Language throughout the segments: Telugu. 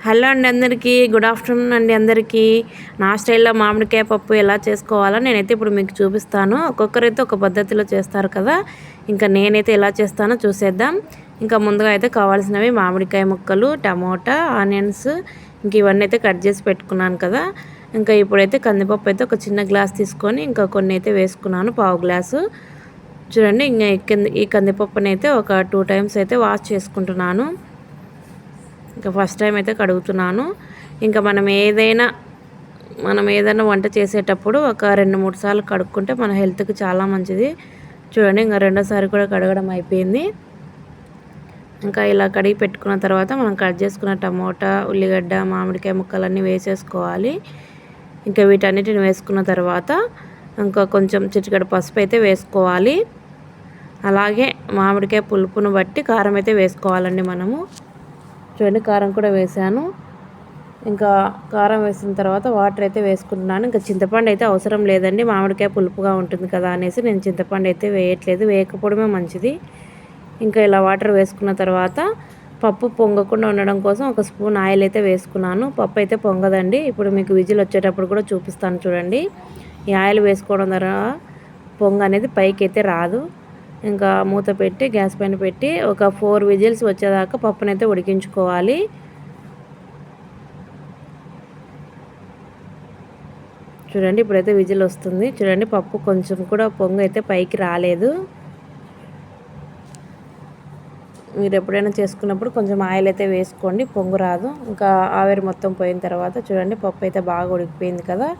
హలో అండి అందరికీ గుడ్ ఆఫ్టర్నూన్ అండి అందరికీ. నా స్టైల్లో మామిడికాయ పప్పు ఎలా చేసుకోవాలో నేనైతే ఇప్పుడు మీకు చూపిస్తాను. ఒక్కొక్కరైతే ఒక పద్ధతిలో చేస్తారు కదా, ఇంకా నేనైతే ఎలా చేస్తానో చూసేద్దాం. ఇంకా ముందుగా అయితే కావాల్సినవి మామిడికాయ ముక్కలు, టమోటా, ఆనియన్స్, ఇంక ఇవన్నీ అయితే కట్ చేసి పెట్టుకున్నాను కదా. ఇంకా ఇప్పుడైతే కందిపప్పు అయితే ఒక చిన్న గ్లాస్ తీసుకొని ఇంకా కొన్ని అయితే వేసుకున్నాను, పావు గ్లాసు. చూడండి, ఇంకా ఈ కందిపప్పుని అయితే ఒక 2 టైమ్స్ అయితే వాష్ చేసుకుంటున్నాను. ఇంకా ఫస్ట్ టైం అయితే కడుగుతున్నాను. ఇంకా మనం ఏదైనా వంట చేసేటప్పుడు ఒక 2-3 సార్లు కడుక్కుంటే మన హెల్త్కి చాలా మంచిది. చూడండి, ఇంకా రెండోసారి కూడా కడగడం అయిపోయింది. ఇంకా ఇలా కడిగి పెట్టుకున్న తర్వాత మనం కట్ చేసుకున్న టమోటా, ఉల్లిగడ్డ, మామిడికాయ ముక్కలన్నీ వేసేసుకోవాలి. ఇంకా వీటన్నిటిని వేసుకున్న తర్వాత ఇంకా కొంచెం చిటికెడు పసుపు అయితే వేసుకోవాలి. అలాగే మామిడికాయ పులుపును బట్టి కారం అయితే వేసుకోవాలండి మనము. చూడండి, కారం కూడా వేసాను. ఇంకా కారం వేసిన తర్వాత వాటర్ అయితే వేసుకుంటున్నాను. ఇంకా చింతపండు అయితే అవసరం లేదండి, మామిడికాయ పులుపుగా ఉంటుంది కదా అనేసి నేను చింతపండు అయితే వేయట్లేదు, వేయకపోవడమే మంచిది. ఇంకా ఇలా వాటర్ వేసుకున్న తర్వాత పప్పు పొంగకుండా ఉండడం కోసం ఒక స్పూన్ ఆయిల్ అయితే వేసుకున్నాను. పప్పు అయితే పొంగదండి. ఇప్పుడు మీకు విజిల్ వచ్చేటప్పుడు కూడా చూపిస్తాను చూడండి. ఈ ఆయిల్ వేసుకోవడం ద్వారా పొంగ అనేది పైకి అయితే రాదు. ఇంకా మూత పెట్టి గ్యాస్ పైన పెట్టి ఒక 4 విజిల్స్ వచ్చేదాకా పప్పునైతే ఉడికించుకోవాలి. చూడండి, ఇప్పుడైతే విజిల్ వస్తుంది. చూడండి, పప్పు కొంచెం కూడా పొంగు అయితే పైకి రాలేదు. మీరు ఎప్పుడైనా చేసుకున్నప్పుడు కొంచెం ఆయిల్ అయితే వేసుకోండి, పొంగు రాదు. ఇంకా ఆవిరి మొత్తం పోయిన తర్వాత చూడండి, పప్పు అయితే బాగా ఉడికిపోయింది కదా.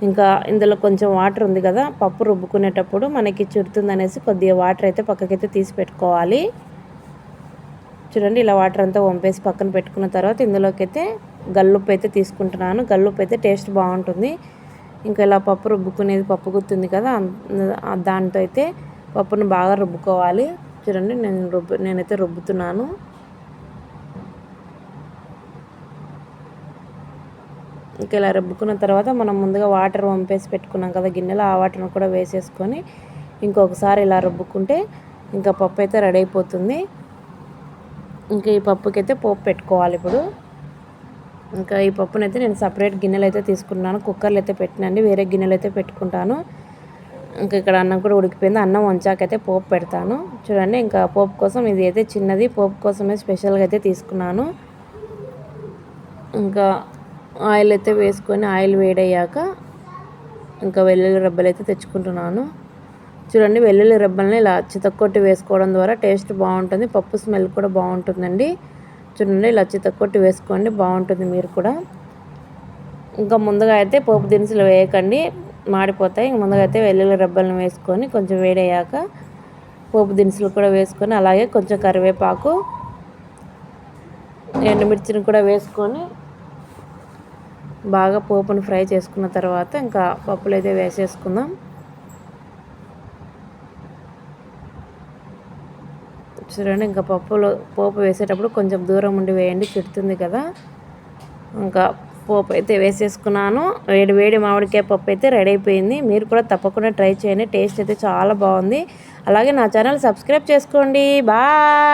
ఇంకా ఇందులో కొంచెం వాటర్ ఉంది కదా, పప్పు రుబ్బుకునేటప్పుడు మనకి చుడుతుందనేసి కొద్దిగా వాటర్ అయితే పక్కకైతే తీసి పెట్టుకోవాలి. చూడండి, ఇలా వాటర్ అంతా వంపేసి పక్కన పెట్టుకున్న తర్వాత ఇందులోకి అయితే గల్లుప్పు అయితే తీసుకుంటున్నాను. గల్లుప్పు అయితే టేస్ట్ బాగుంటుంది. ఇంకా ఇలా పప్పు రుబ్బుకునేది పప్పు గుర్తుంది కదా, దాంతో అయితే పప్పును బాగా రుబ్బుకోవాలి. చూడండి, నేనైతే రుబ్బుతున్నాను. ఇంకా ఇలా రుబ్బుకున్న తర్వాత మనం ముందుగా వాటర్ వంపేసి పెట్టుకున్నాం కదా గిన్నెలో, ఆ వాటర్ని కూడా వేసేసుకొని ఇంకొకసారి ఇలా రుబ్బుకుంటే ఇంకా పప్పు అయితే రెడీ అయిపోతుంది. ఇంకా ఈ పప్పుకైతే పోపు పెట్టుకోవాలి ఇప్పుడు. ఇంకా ఈ పప్పునైతే నేను సపరేట్ గిన్నెలు అయితే తీసుకున్నాను, కుక్కర్లు అయితే పెట్టినండి, వేరే గిన్నెలు అయితే పెట్టుకుంటాను. ఇంకా ఇక్కడ అన్నం కూడా ఉడికిపోయింది. అన్నం వంచాకైతే పోపు పెడతాను. చూడండి, ఇంకా పోపు కోసం ఇది అయితే చిన్నది, పోపు కోసమే స్పెషల్గా అయితే తీసుకున్నాను. ఇంకా ఆయిల్ అయితే వేసుకొని ఆయిల్ వేడయ్యాక ఇంకా వెల్లుల్లి రెబ్బలు అయితే తెచ్చుకుంటున్నాను. చూడండి, వెల్లుల్లి రెబ్బల్ని ఇలా చితక్కొట్టి వేసుకోవడం ద్వారా టేస్ట్ బాగుంటుంది, పప్పు స్మెల్ కూడా బాగుంటుందండి. చూడండి, ఇలా చితక్కొట్టి వేసుకోండి, బాగుంటుంది మీరు కూడా. ఇంకా ముందుగా అయితే పోపు దినుసులు వేయకండి, మాడిపోతాయి. ముందుగా అయితే వెల్లుల్లి రెబ్బలను వేసుకొని కొంచెం వేడయ్యాక పోపు దినుసులు కూడా వేసుకొని అలాగే కొంచెం కరివేపాకు, ఎండుమిర్చిని కూడా వేసుకొని బాగా పోపును ఫ్రై చేసుకున్న తర్వాత ఇంకా పప్పులు అయితే వేసేసుకుందాం. చూడండి, ఇంకా పోపు వేసేటప్పుడు కొంచెం దూరం ఉండి వేయండి, చుడుతుంది కదా. ఇంకా పోపు అయితే వేసేసుకున్నాను. వేడి మామిడికాయ పప్పు అయితే రెడీ అయిపోయింది. మీరు కూడా తప్పకుండా ట్రై చేయండి, టేస్ట్ అయితే చాలా బాగుంది. అలాగే నా ఛానల్ సబ్స్క్రైబ్ చేసుకోండి. బాయ్.